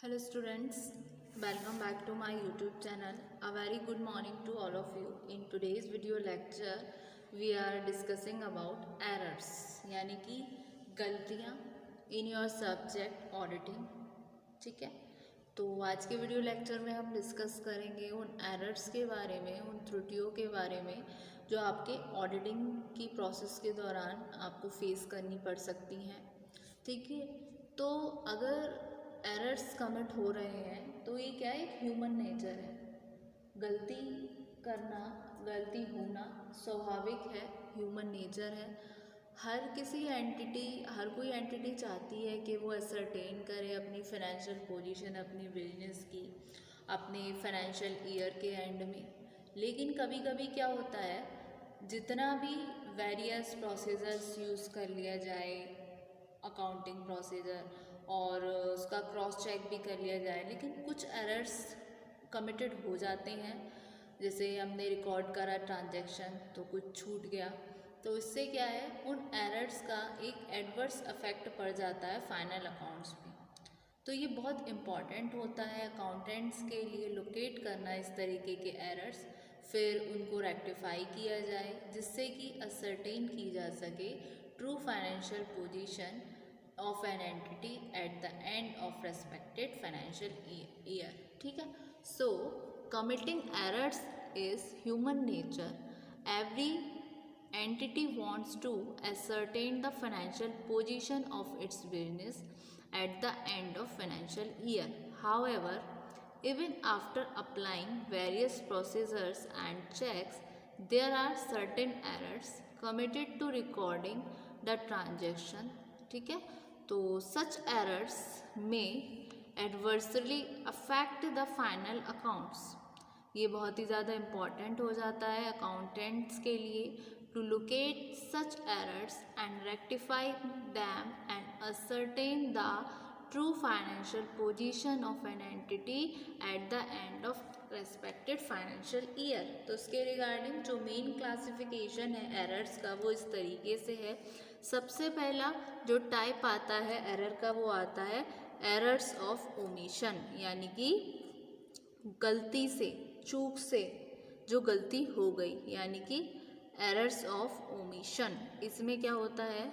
Hello students, welcome back to my YouTube channel. A very good morning to all of you. In today's video lecture, we are discussing about errors यानी कि गलतियाँ in your subject auditing. ठीक है, तो आज के video lecture में हम डिस्कस करेंगे उन एरर्स के बारे में, उन त्रुटियों के बारे में जो आपके ऑडिटिंग की प्रोसेस के दौरान आपको फेस करनी पड़ सकती हैं. ठीक है, तो अगर एरर्स कमिट हो रहे हैं तो ये क्या है, एक ह्यूमन नेचर है. गलती करना, गलती होना स्वाभाविक है, ह्यूमन नेचर है. हर कोई एंटिटी चाहती है कि वो असरटेन करे अपनी फाइनेंशियल पोजीशन, अपनी बिजनेस की, अपने फाइनेंशियल ईयर के एंड में. लेकिन कभी कभी क्या होता है, जितना भी वेरियस प्रोसीजर्स यूज़ कर लिया जाए, अकाउंटिंग प्रोसीजर, और उसका क्रॉस चेक भी कर लिया जाए, लेकिन कुछ एरर्स कमिटेड हो जाते हैं. जैसे हमने रिकॉर्ड करा ट्रांजैक्शन तो कुछ छूट गया, तो इससे क्या है, उन एरर्स का एक एडवर्स इफेक्ट पड़ जाता है फाइनल अकाउंट्स पे. तो ये बहुत इम्पॉर्टेंट होता है अकाउंटेंट्स के लिए लोकेट करना इस तरीके के एरर्स, फिर उनको रेक्टिफाई किया जाए जिससे कि असरटेन की जा सके true financial position of an entity at the end of respected financial year. ठीक है, so committing errors is human nature. Every entity wants to ascertain the financial position of its business at the end of financial year. However, even after applying various procedures and checks, there are certain errors committed to recording the transaction. ठीक है, तो such errors may adversely affect the final accounts. ये बहुत ही ज़्यादा important हो जाता है accountants के लिए to locate such errors and rectify them and ascertain the true financial position of an entity at the end of respected financial year. तो उसके रिगार्डिंग जो मेन क्लासिफिकेशन है एरर्स का वो इस तरीके से है. सबसे पहला जो टाइप आता है एरर का वो आता है एरर्स ऑफ ओमिशन, यानी कि गलती से, चूक से जो गलती हो गई, यानी कि एरर्स ऑफ ओमिशन. इसमें क्या होता है,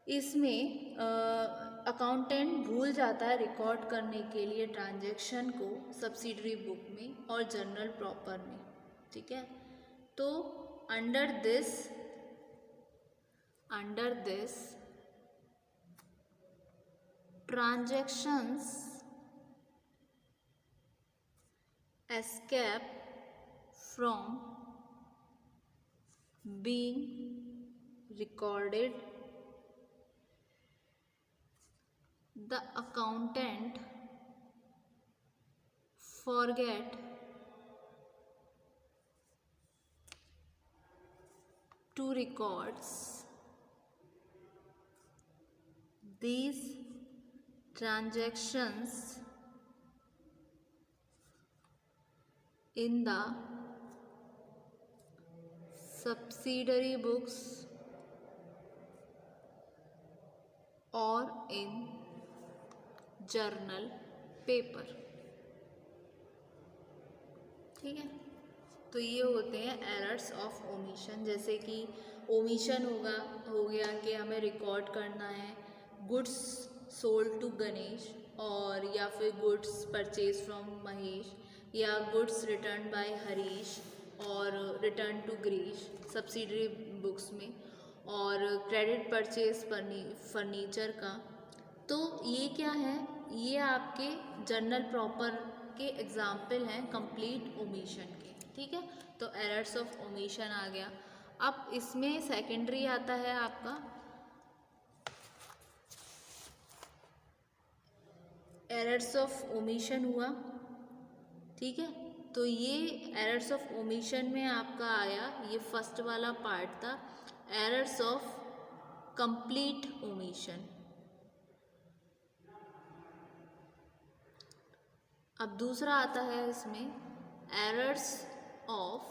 इसमें अकाउंटेंट भूल जाता है रिकॉर्ड करने के लिए ट्रांजैक्शन को सब्सिडरी बुक में और जर्नल प्रॉपर में. ठीक है, तो under this transactions escape from being recorded. The accountant forget to records these transactions in the subsidiary books or in journal paper. ठीक है, तो ये होते हैं एरर्स ऑफ ओमिशन. जैसे कि ओमिशन हो गया कि हमें रिकॉर्ड करना है गुड्स सोल्ड टू गणेश, और या फिर गुड्स परचेज फ्रॉम महेश, या गुड्स रिटर्न बाय हरीश और return to Girish subsidiary books में, और क्रेडिट परचेज फर्नीचर का. तो ये क्या है, ये आपके जर्नल प्रॉपर के एग्जाम्पल हैं कंप्लीट ओमिशन के. ठीक है, तो एरर्स ऑफ ओमिशन आ गया. अब इसमें सेकेंडरी आता है आपका एरर्स ऑफ ओमिशन हुआ. ठीक है, तो ये एरर्स ऑफ ओमिशन में आपका आया, ये फर्स्ट वाला पार्ट था एरर्स ऑफ कंप्लीट ओमिशन. अब दूसरा आता है इसमें एरर्स ऑफ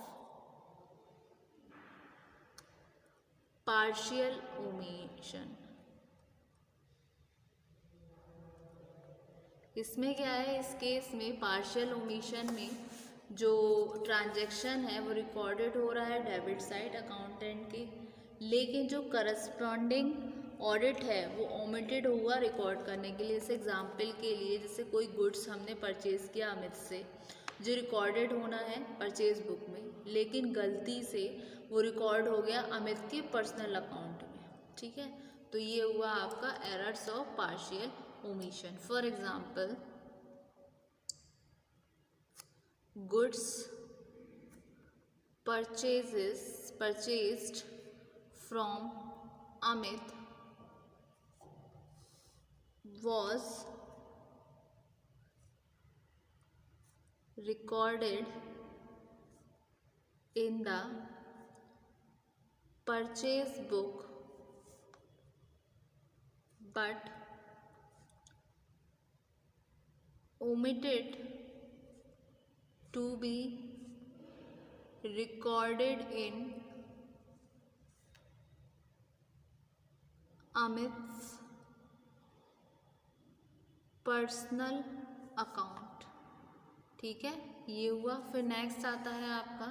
पार्शियल ओमिशन. इसमें क्या है, इस केस में पार्शियल ओमिशन में जो ट्रांजैक्शन है वो रिकॉर्डेड हो रहा है डेबिट साइड अकाउंटेंट के, लेकिन जो करस्पॉन्डिंग ऑडिट है वो ओमिटेड हुआ रिकॉर्ड करने के लिए। इस एग्जांपल के लिए, जैसे कोई गुड्स हमने परचेज़ किया अमित से, जो रिकॉर्डेड होना है परचेज बुक में, लेकिन गलती से वो रिकॉर्ड हो गया अमित के पर्सनल अकाउंट में। ठीक है, तो ये हुआ आपका errors of partial omission. For example, goods purchased from Amit was recorded in the purchase book but omitted to be recorded in Amit's personal account. ठीक है, ये हुआ। फिर नेक्स्ट आता है आपका,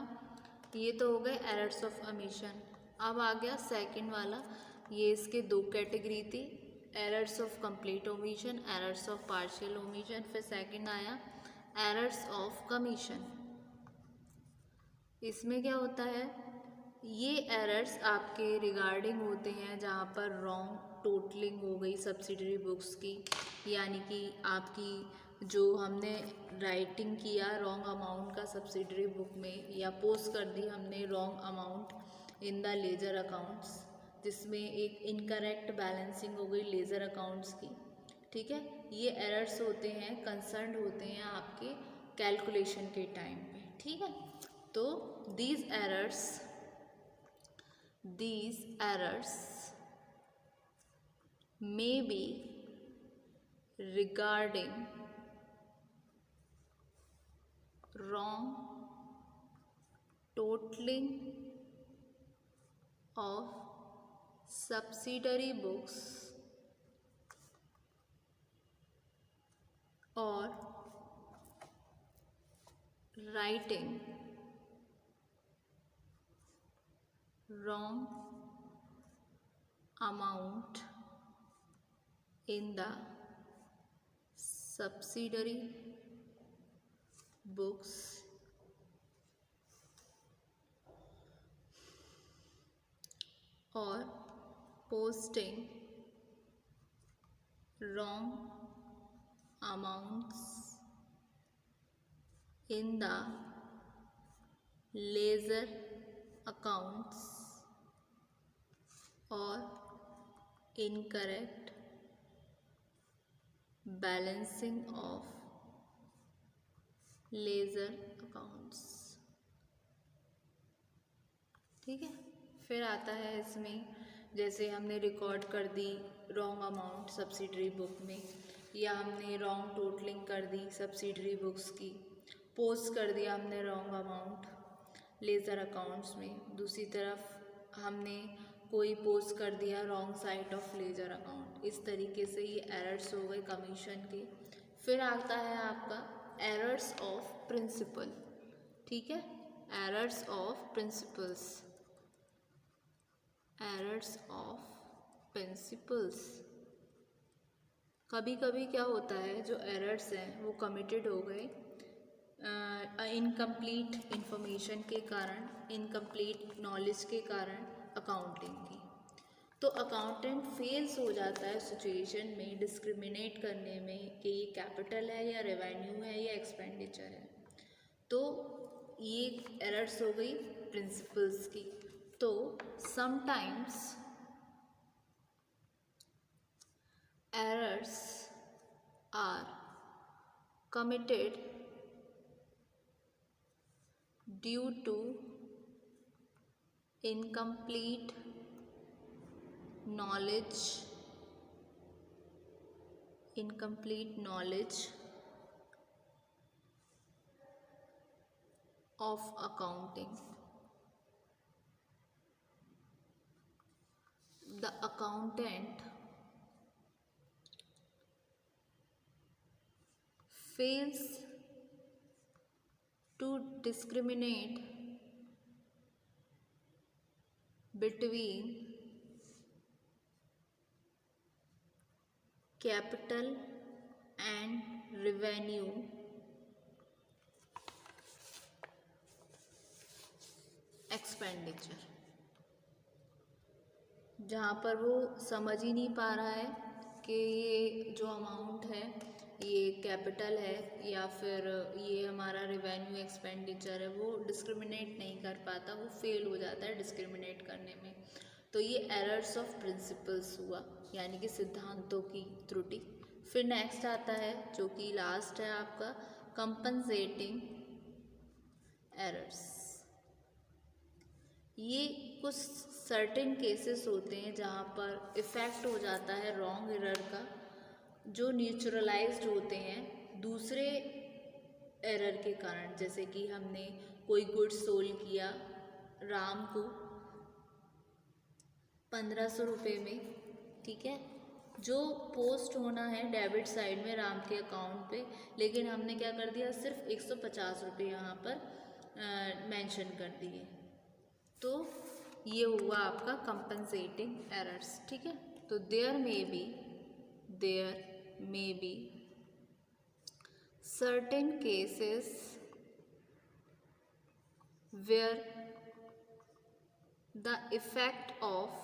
ये तो हो गए एरर्स ऑफ ओमिशन। अब आ गया सेकंड वाला, ये इसके दो कैटेगरी थी, errors of complete omission, errors of partial omission. फिर सेकंड आया एरर्स ऑफ कमीशन। इसमें क्या होता है, ये एरर्स आपके रिगार्डिंग होते हैं जहाँ पर रॉन्ग टोटलिंग हो गई सब्सिडरी बुक्स की, यानी कि आपकी जो हमने राइटिंग किया रॉन्ग अमाउंट का सब्सिडरी बुक में, या पोस्ट कर दी हमने wrong amount in the ledger accounts, जिसमें एक इनकरेक्ट बैलेंसिंग हो गई लेजर अकाउंट्स की। ठीक है, ये एरर्स होते हैं, कंसर्न होते हैं आपके कैलकुलेशन के टाइम पे। ठीक है, तो these errors may be regarding wrong totaling of subsidiary books or writing wrong amount in the subsidiary books or posting wrong amounts in the ledger accounts or incorrect balancing of ledger accounts। ठीक है, फिर आता है इसमें, जैसे हमने record कर दी wrong amount subsidiary book में, या हमने रॉन्ग टोटलिंग कर दी सब्सिडरी बुक्स की, पोस्ट कर दिया हमने रॉन्ग अमाउंट लेजर अकाउंट्स में, दूसरी तरफ हमने कोई पोस्ट कर दिया wrong side of ledger account. इस तरीके से ये एरर्स हो गए कमीशन के। फिर आता है आपका एरर्स ऑफ प्रिंसिपल। ठीक है, errors of principles, errors of principles. कभी कभी क्या होता है, जो एरर्स हैं वो कमिटेड हो गए इनकम्प्लीट इंफॉर्मेशन के कारण, इनकम्प्लीट नॉलेज के कारण अकाउंटिंग की। तो अकाउंटेंट फेल्स हो जाता है सिचुएशन में डिस्क्रिमिनेट करने में कि ये कैपिटल है या रेवेन्यू है या एक्सपेंडिचर है। तो ये एरर्स हो गई प्रिंसिपल्स की। तो sometimes errors are committed due to incomplete knowledge of accounting. The accountant fails to discriminate between capital and revenue expenditure, जहाँ पर वो समझ ही नहीं पा रहा है कि ये जो अमाउंट है ये कैपिटल है या फिर ये हमारा रेवेन्यू एक्सपेंडिचर है, वो डिस्क्रिमिनेट नहीं कर पाता, वो फेल हो जाता है डिस्क्रिमिनेट करने में। तो ये एरर्स ऑफ प्रिंसिपल्स हुआ, यानी कि सिद्धांतों की त्रुटि। फिर नेक्स्ट आता है जो कि लास्ट है आपका, कंपनसेटिंग एरर्स। ये कुछ सर्टेन केसेस होते हैं जहाँ पर इफ़ेक्ट हो जाता है रॉन्ग एरर का, जो न्यूट्रलाइज्ड होते हैं दूसरे एरर के कारण। जैसे कि हमने कोई गुड्स सोल्ड किया राम को 1500 रुपये में, ठीक है, जो पोस्ट होना है डेबिट साइड में राम के अकाउंट पे, लेकिन हमने क्या कर दिया, सिर्फ 150 रुपये यहाँ पर मेंशन कर दिए। तो ये हुआ आपका कंपनसेटिंग एरर्स, ठीक है। तो there may be certain cases where the effect of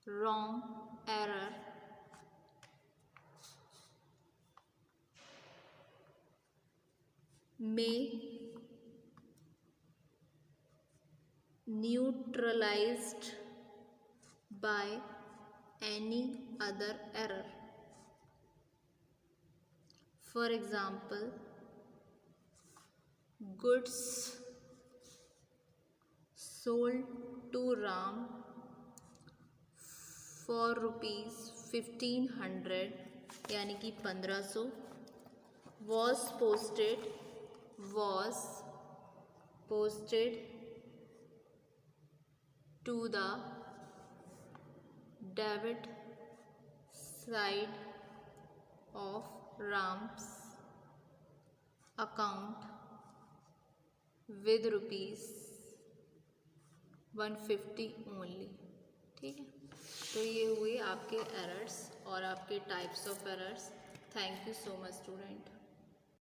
wrong error may neutralized by any other error. For example, goods sold to Ram for rupees 1500 यानी कि 1500 was posted to the debit side of Ram's account with rupees 150 only, ठीक है। तो ये हुए आपके errors और आपके types of errors. Thank you so much student.